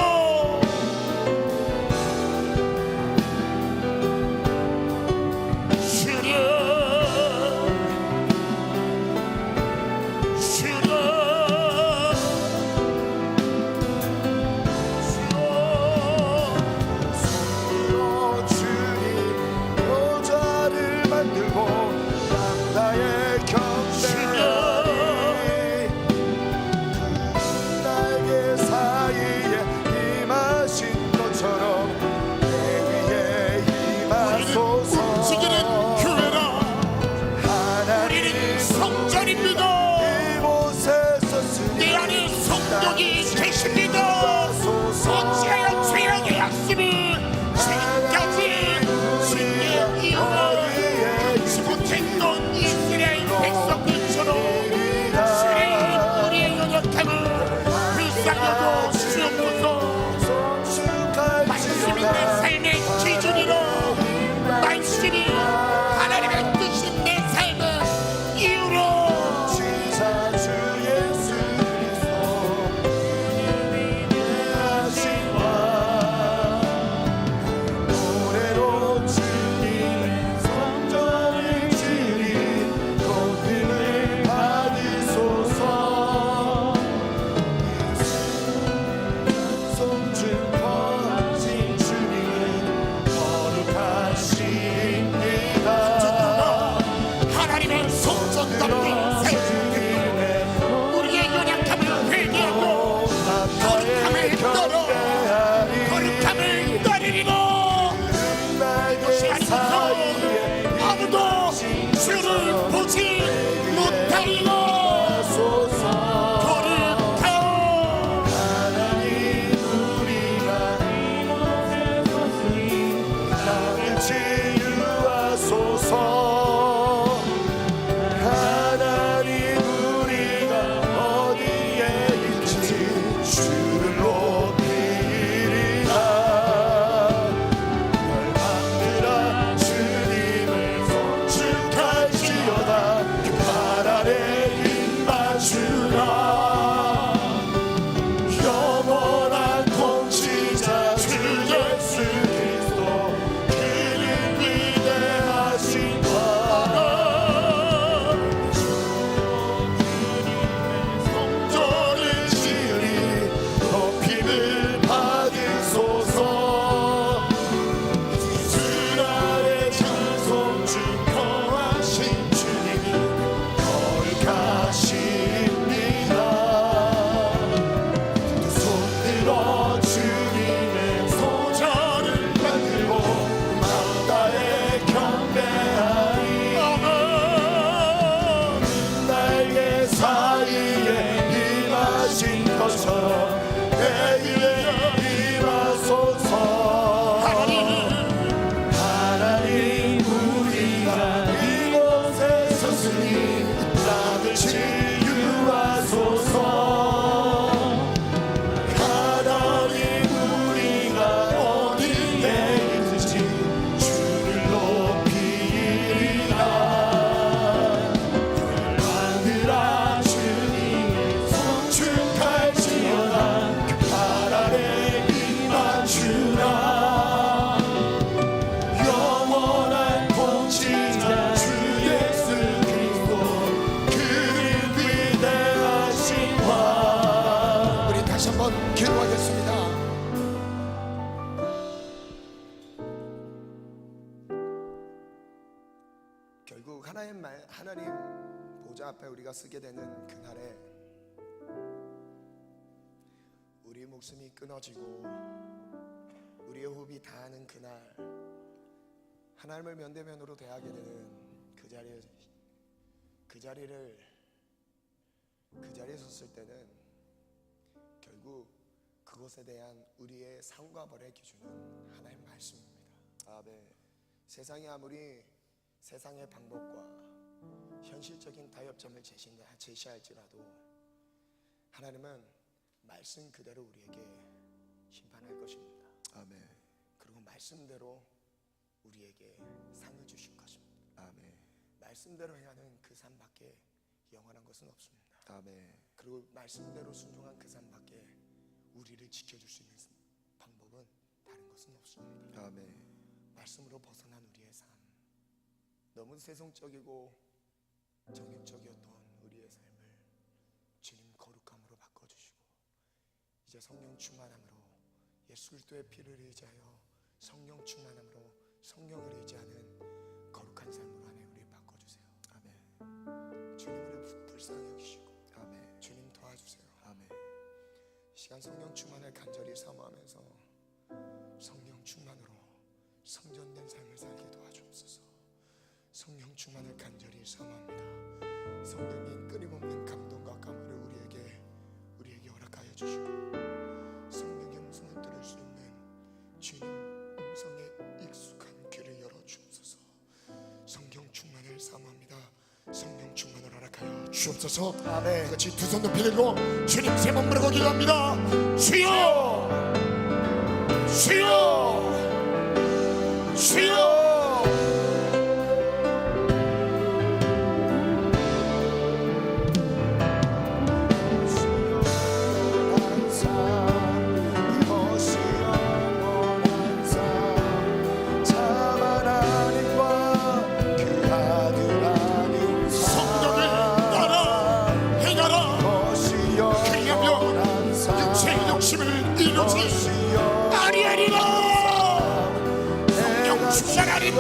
하나님 보좌 앞에 우리가 쓰게 되는 그날에 우리 목숨이 끊어지고 우리의 호흡이 다하는 그날, 하나님을 면대면으로 대하게 되는 그 자리에 섰을 때는 결국 그것에 대한 우리의 상과 벌의 기준은 하나님 말씀입니다. 아멘. 세상이 아무리 세상의 방법과 현실적인 타협점을 제시할지라도 하나님은 말씀 그대로 우리에게 심판할 것입니다. 아멘. 그리고 말씀대로 우리에게 상을 주실 것입니다. 아멘. 말씀대로 행하는 그 삶밖에 영원한 것은 없습니다. 아멘. 그리고 말씀대로 순종한 그 삶밖에 우리를 지켜줄 수 있는 방법은 다른 것은 없습니다. 아멘. 말씀으로 벗어난 우리의 삶, 너무 세속적이고 정욕적이었던 우리의 삶을 주님 거룩함으로 바꿔주시고 이제 성령 충만함으로 예수 그리스도의 피를 의지하여 성령 충만함으로 성령을 의지하는 거룩한 삶으로 하나님 우리 바꿔주세요. 아멘. 주님을 불쌍히 여기시고 아멘. 주님 도와주세요. 아멘. 이 시간 성령 충만을 간절히 사모하면서 성령 충만으로 성전된 삶을 살게 도와주옵소서. 성령 충만을 간절히 사모합니다. 성령님 끊임없는 감동과 감화를 우리에게 허락하여 주시고 성령의 음성을 들을 수 있는 주님 음성에 익숙한 귀를 열어 주옵소서. 성령 충만을 사모합니다. 성령 충만을 허락하여 주옵소서. 아멘. 같이 두 손 높이 들고 주님 세 번 부르고 기도합니다. 주여, 주여, 주여.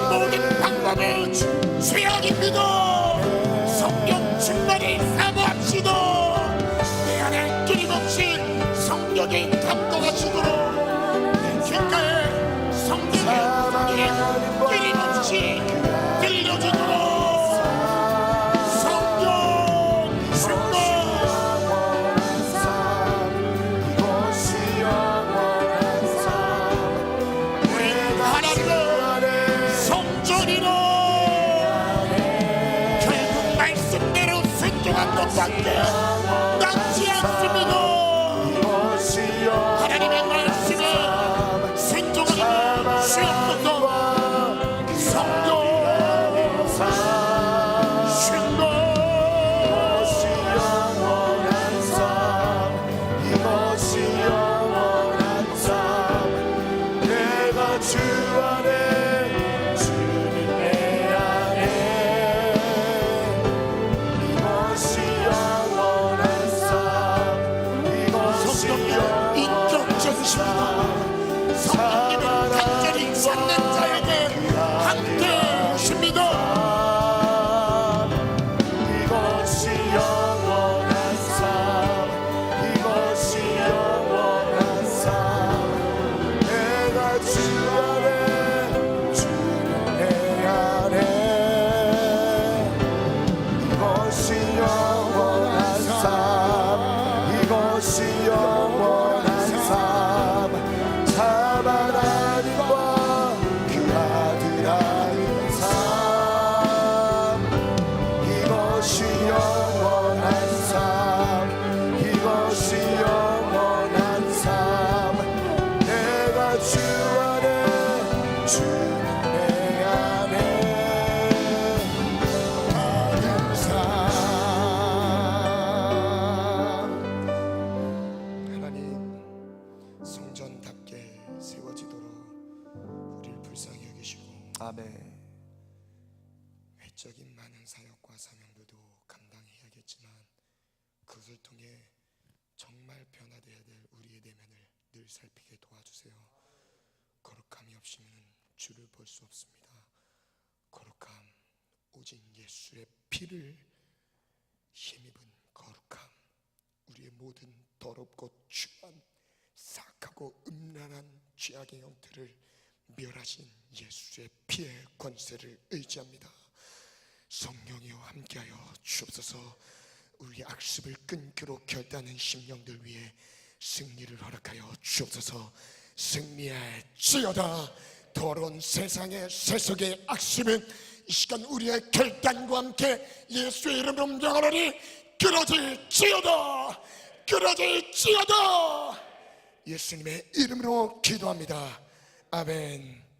모든 방법은 죄악입니다. 성령 충만히 사모합시다. 내 안에 끊임없이 성령이 감동하시도록 귓가에 성령의 음성이 끊임없이 들려지도록 성령 충만. 결국 말씀대로 순종한 것밖에 남지 않습니다. 하나님의 말씀에 순종하는 주옵소서. 성령 충만. 주 안에 주는 내 안에 이것이 영원한 삶 이것이 인격적이십니다. 성령님은 간절히 찾는 자에게 함께 오십니다. 이것이 영원한 삶 이것이 영원한 삶 내가 주 안에 주는 내 안에 이것이 영원한 삶 이것이 영원한 삶 참 하나님과 그 아들 아닌 삶 이것이 영원한 삶 이것이 영원한 삶 내가 주 안에 주는 내 안에 아는 삶 하나님 성전답게 세워지도록 우리를 불쌍히 여기시고 아멘 외적인 많은 사역과 사명들도 감당해야겠지만 그것을 통해 정말 변화되어야 될 우리의 내면을 늘 살피게 도와주세요. 거룩함이 없이는 주를 볼 수 없습니다. 거룩함, 오직 예수의 피를 힘입은 거룩함, 우리의 모든 더럽고 추한 삭하고 음란한 죄악의 형태를 멸하신 예수의 피의 권세를 의지합니다. 성령이여 함께하여 주옵소서. 우리 악습을 끊기로 결단한 심령들 위해 승리를 허락하여 주옵소서. 승리할지어다. 더러운 세상의 세속의 악습은 이 시간 우리의 결단과 함께 예수의 이름으로 명하노니 끊어질지어다. 끊어질지어다. 예수님의 이름으로 기도합니다. 아멘.